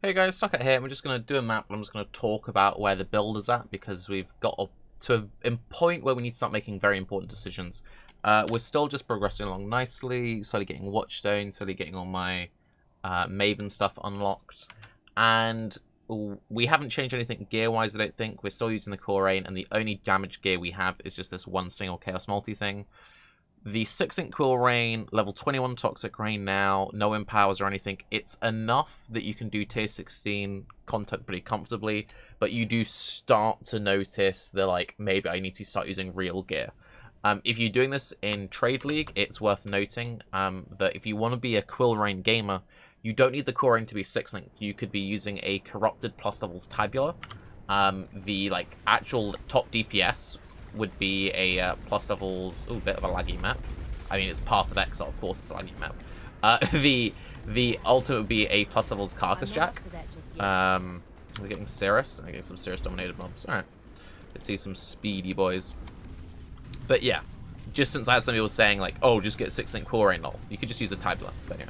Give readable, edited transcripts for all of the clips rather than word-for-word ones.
Hey guys, Tarke here. We're just going to do a map and I'm just going to talk about where the build is at because we've got to a point where we need to start making very important decisions. We're still just progressing along nicely, slowly getting Watchstone, slowly getting all my Maven stuff unlocked. And we haven't changed anything gear-wise, I don't think. We're still using the Core Rain, and the only damage gear we have is just this one single Chaos Multi thing. The 6-inch Quill Rain, level 21 Toxic Rain now, no empowers or anything. It's enough that you can do tier 16 content pretty comfortably, but you do start to notice that, like, maybe I need to start using real gear. If you're doing this in Trade League, it's worth noting that if you want to be a Quill Rain gamer, you don't need the Core Rain to be 6-link. You could be using a Corrupted plus levels Tabular. The, actual top DPS would be a plus levels, bit of a laggy map. I mean, it's Path of Exile, of course it's a laggy map. The ultimate would be a plus levels Carcass Jack. We're getting Cirrus. I get some Cirrus dominated mobs. Alright. Let's see some speedy boys. But yeah, just since I had some people saying, like, oh, just get 6-link Core Rain, lol. You could just use a Tabular. But yeah.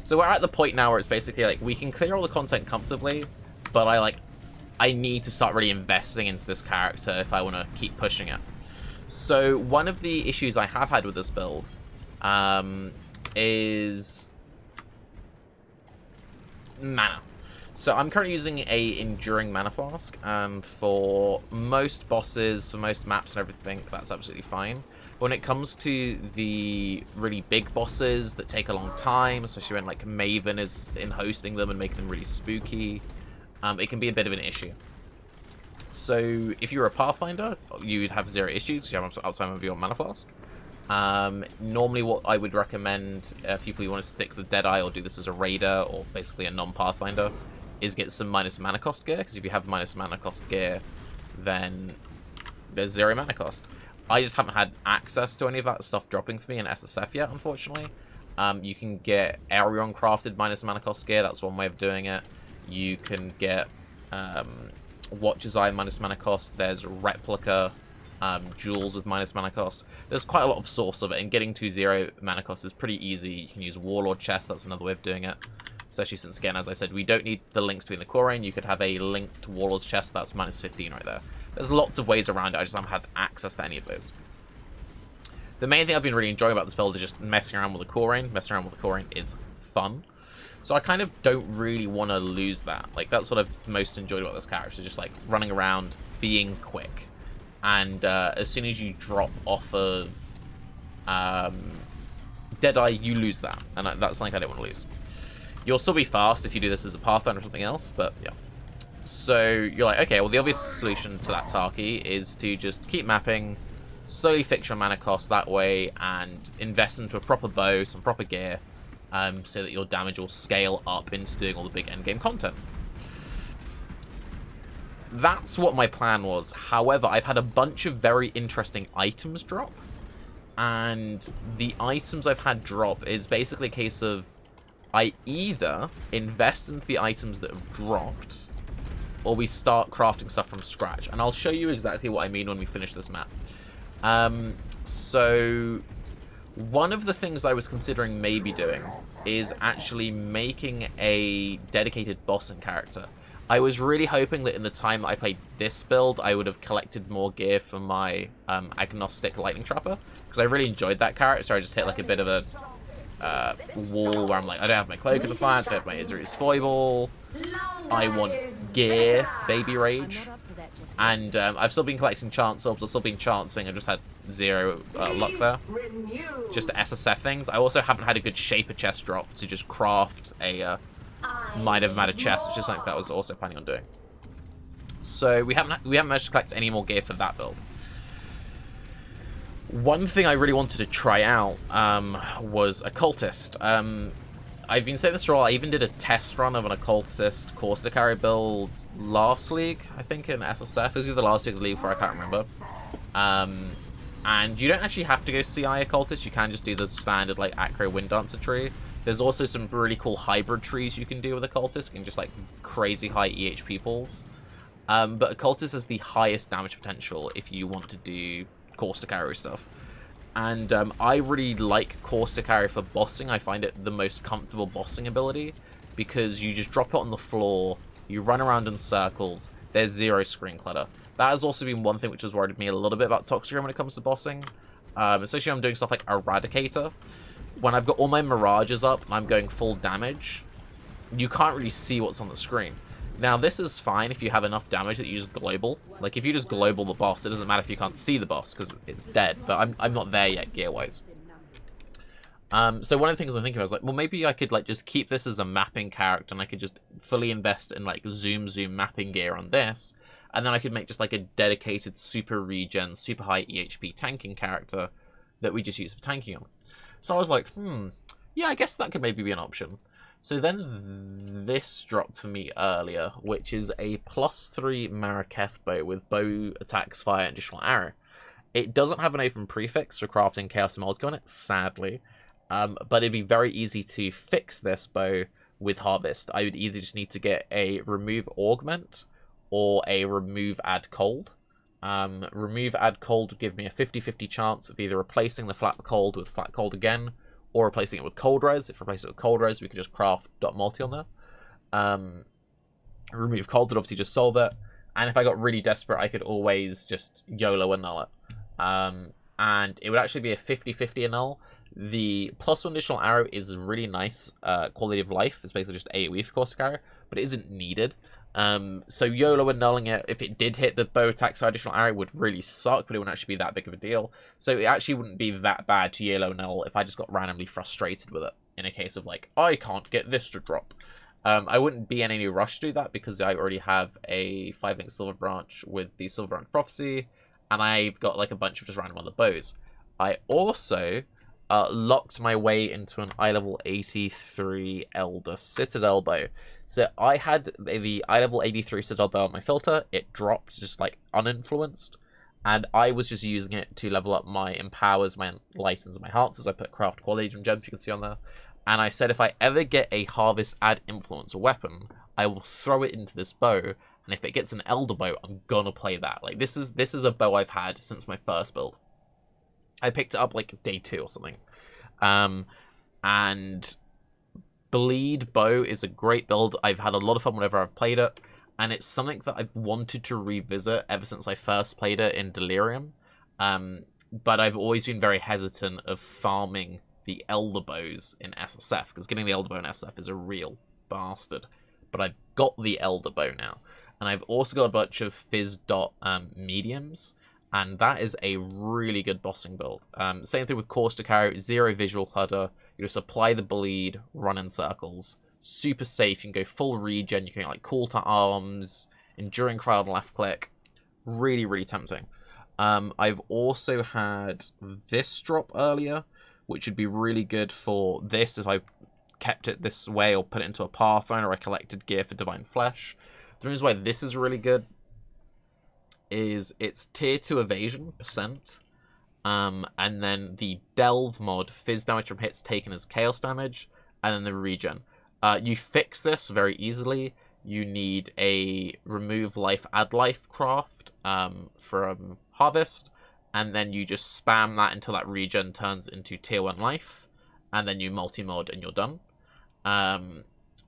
So we're at the point now where it's basically like, we can clear all the content comfortably, but I need to start really investing into this character if I want to keep pushing it. So one of the issues I have had with this build is mana. So I'm currently using a Enduring Mana Flask, and for most bosses, for most maps and everything, that's absolutely fine. But when it comes to the really big bosses that take a long time, especially when like Maven is in hosting them and making them really spooky, it can be a bit of an issue. So if you're a Pathfinder, you'd have zero issues. You have outside of your Mana Flask. Normally what I would recommend if people you want to stick the Deadeye or do this as a Raider or basically a non-Pathfinder is get some minus mana cost gear, because if you have minus mana cost gear, then there's zero mana cost. I just haven't had access to any of that stuff dropping for me in SSF yet, unfortunately. You can get Aerion crafted minus mana cost gear, that's one way of doing it. You can get Watcher's Eye minus mana cost. There's replica jewels with minus mana cost. There's quite a lot of source of it, and getting to 0 mana cost is pretty easy. You can use Warlord chest, that's another way of doing it. Especially since, again, as I said, we don't need the links between the Core Rain. You could have a linked Warlord's chest, that's minus 15 right there. There's lots of ways around it, I just haven't had access to any of those. The main thing I've been really enjoying about this build is just messing around with the Core Rain. Messing around with the Core Rain is fun. So I kind of don't really want to lose that. Like, that's what I've most enjoyed about this character, just like running around, being quick. And as soon as you drop off of Deadeye, you lose that. And that's something I don't want to lose. You'll still be fast if you do this as a Pathfinder or something else, but yeah. So you're like, okay, well, the obvious solution to that, Tarke, is to just keep mapping, slowly fix your mana cost that way, and invest into a proper bow, some proper gear, so that your damage will scale up into doing all the big endgame content. That's what my plan was. However, I've had a bunch of very interesting items drop, and the items I've had drop is basically a case of I either invest into the items that have dropped, or we start crafting stuff from scratch. And I'll show you exactly what I mean when we finish this map. So one of the things I was considering maybe doing is actually making a dedicated bossing character. I was really hoping that in the time that I played this build, I would have collected more gear for my agnostic lightning trapper, because I really enjoyed that character. So I just hit like a bit of a wall where I'm like, I don't have my Cloak of Defiance, I have my Isri's Foible, I want gear, Baby Rage, and I've still been collecting chance orbs, I've still been chancing, I just had zero luck there, just the SSF things. I also haven't had a good Shaper chest drop to just craft a Might Have Mattered chest, which is something that I was also planning on doing. So we haven't managed to collect any more gear for that build. One thing I really wanted to try out was Occultist. I've been saying this for a while. I even did a test run of an Occultist Corsa carry build last league, I think in SSF. It was either last league or the league before, I can't remember. And you don't actually have to go CI Occultist. You can just do the standard like Acro Wind Dancer tree. There's also some really cool hybrid trees you can do with Occultist. You can just like crazy high EHP pulls. But Occultist has the highest damage potential if you want to do Corsa carry stuff. And I really like Corsa carry for bossing. I find it the most comfortable bossing ability, because you just drop it on the floor, you run around in circles, there's zero screen clutter. That has also been one thing which has worried me a little bit about Toxic when it comes to bossing. Especially when I'm doing stuff like Eradicator. When I've got all my Mirages up and I'm going full damage, you can't really see what's on the screen. Now, this is fine if you have enough damage that you just global. Like, if you just global the boss, it doesn't matter if you can't see the boss, because it's dead. But I'm not there yet, gear-wise. So one of the things I'm thinking about is, like, well, maybe I could, like, just keep this as a mapping character, and I could just fully invest in, like, zoom mapping gear on this. And then I could make just, like, a dedicated super regen, super high EHP tanking character that we just use for tanking on. So I was like, yeah, I guess that could maybe be an option. So then this dropped for me earlier, which is a +3 Maraketh bow with bow attacks, fire, and additional arrow. It doesn't have an open prefix for crafting Chaos Multi on it, sadly. But it'd be very easy to fix this bow with Harvest. I would either just need to get a remove augment or a remove add cold. Remove add cold would give me a 50-50 chance of either replacing the flat cold with flat cold again, or replacing it with cold res. If replacing it with cold res, we could just craft .multi on there. Remove cold would obviously just solve it. And if I got really desperate, I could always just YOLO annul it. And it would actually be a 50-50 annul. The +1 additional arrow is really nice quality of life. It's basically just AoE for Caustic Arrow, but it isn't needed. So YOLO annulling it, if it did hit the bow attack side additional arrow, would really suck, but it wouldn't actually be that big of a deal. So it actually wouldn't be that bad to YOLO annul if I just got randomly frustrated with it, in a case of like, I can't get this to drop. I wouldn't be in any rush to do that, because I already have a 5-link Silver Branch with the Silver Branch Prophecy, and I've got like a bunch of just random other bows. I also locked my way into an eye level 83 Elder Citadel bow. So I had the eye level 83 Citadel bow on my filter. It dropped just like uninfluenced, and I was just using it to level up my empowers, my lightens, and my hearts, as I put craft quality gems you can see on there. And I said if I ever get a harvest add influencer weapon, I will throw it into this bow, and if it gets an Elder bow, I'm gonna play that. Like this is a bow I've had since my first build. I picked it up like day 2 or something. And Bleed Bow is a great build. I've had a lot of fun whenever I've played it, and it's something that I've wanted to revisit ever since I first played it in Delirium. But I've always been very hesitant of farming the Elder Bows in SSF, because getting the Elder Bow in SSF is a real bastard. But I've got the Elder Bow now, and I've also got a bunch of Fizz Dot mediums, and that is a really good bossing build. Same thing with Caustic Arrow, 0 visual clutter. You just apply the bleed, run in circles. Super safe, you can go full regen, you can get like Call to Arms, Enduring Crowd left click. Really, really tempting. I've also had this drop earlier, which would be really good for this if I kept it this way or put it into a Pathfinder or I collected gear for Divine Flesh. The reason why this is really good is it's tier 2 evasion %, and then the delve mod, fizz damage from hits taken as chaos damage, and then the regen. You fix this very easily. You need a remove life, add life craft from Harvest, and then you just spam that until that regen turns into tier 1 life, and then you multi-mod and you're done.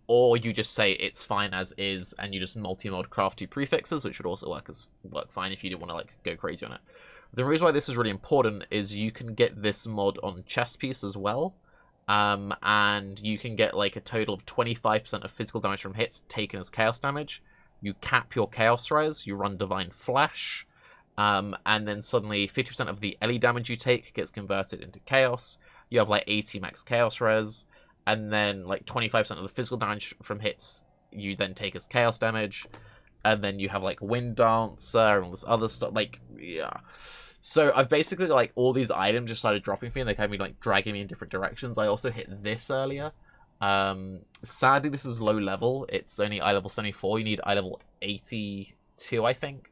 Or you just say it's fine as is, and you just multi-mod craft 2 prefixes, which would also work fine if you didn't want to like go crazy on it. The reason why this is really important is you can get this mod on chest piece as well, and you can get like a total of 25% of physical damage from hits taken as chaos damage. You cap your chaos res, you run Divine Flash, and then suddenly 50% of the LE damage you take gets converted into chaos. You have like 80 max chaos res. And then, like, 25% of the physical damage from hits you then take as chaos damage. And then you have, like, Wind Dancer and all this other stuff. Like, yeah. So I've basically, like, all these items just started dropping for me. And they kind of been, like, dragging me in different directions. I also hit this earlier. Sadly, this is low level. It's only eye level 74. You need eye level 82, I think,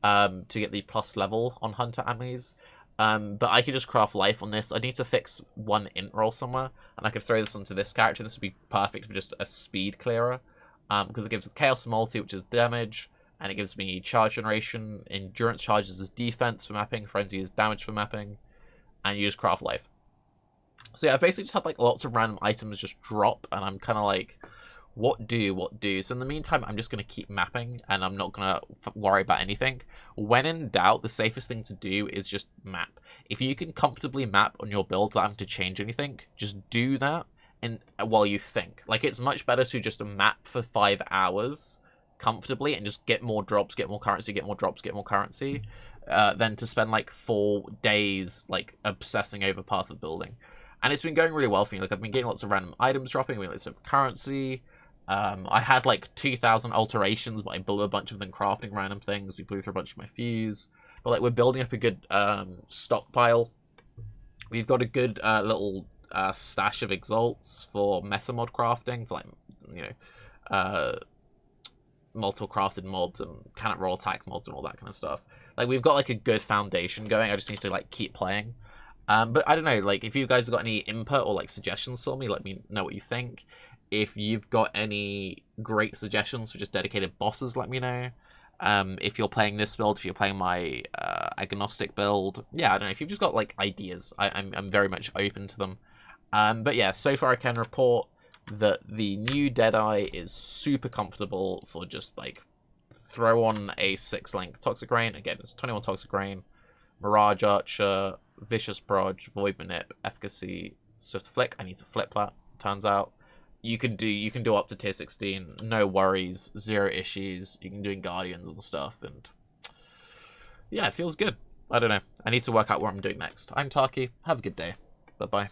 to get the plus level on Hunter enemies. But I could just craft life on this. I need to fix one int roll somewhere, and I could throw this onto this character. This would be perfect for just a speed clearer, because it gives the Chaos Multi, which is damage, and it gives me charge generation. Endurance charges as defense for mapping, Frenzy is damage for mapping, and you just craft life. So yeah, I basically just had like lots of random items just drop, and I'm kind of like, what do. So in the meantime, I'm just going to keep mapping, and I'm not going to worry about anything. When in doubt, the safest thing to do is just map. If you can comfortably map on your build without having to change anything, just do that. And while you think, like, it's much better to just map for 5 hours comfortably and just get more drops, get more currency, get more drops, get more currency, than to spend like 4 days like obsessing over path of building. And it's been going really well for me. Like, I've been getting lots of random items dropping, lots of currency. I had like 2,000 alterations, but I blew a bunch of them crafting random things. We blew through a bunch of my fuse. But like, we're building up a good stockpile. We've got a good little stash of exalts for meta mod crafting, for like, you know, multiple crafted mods and cannot roll attack mods and all that kind of stuff. Like, we've got like a good foundation going. I just need to like keep playing. But I don't know, like, if you guys have got any input or like suggestions for me, let me know what you think. If you've got any great suggestions for just dedicated bosses, let me know. If you're playing this build, if you're playing my agnostic build, yeah, I don't know. If you've just got like ideas, I'm very much open to them. But yeah, so far I can report that the new Deadeye is super comfortable for just like throw on a 6-link Toxic Rain. Again, it's 21 Toxic Rain, Mirage Archer, Vicious Proj, Void Manip, Efficacy, Swift Flick. I need to flip that, turns out. You can do up to tier 16, no worries, 0 issues. You can do Guardians and stuff, and yeah, it feels good. I don't know. I need to work out what I'm doing next. I'm Tarke. Have a good day. Bye-bye.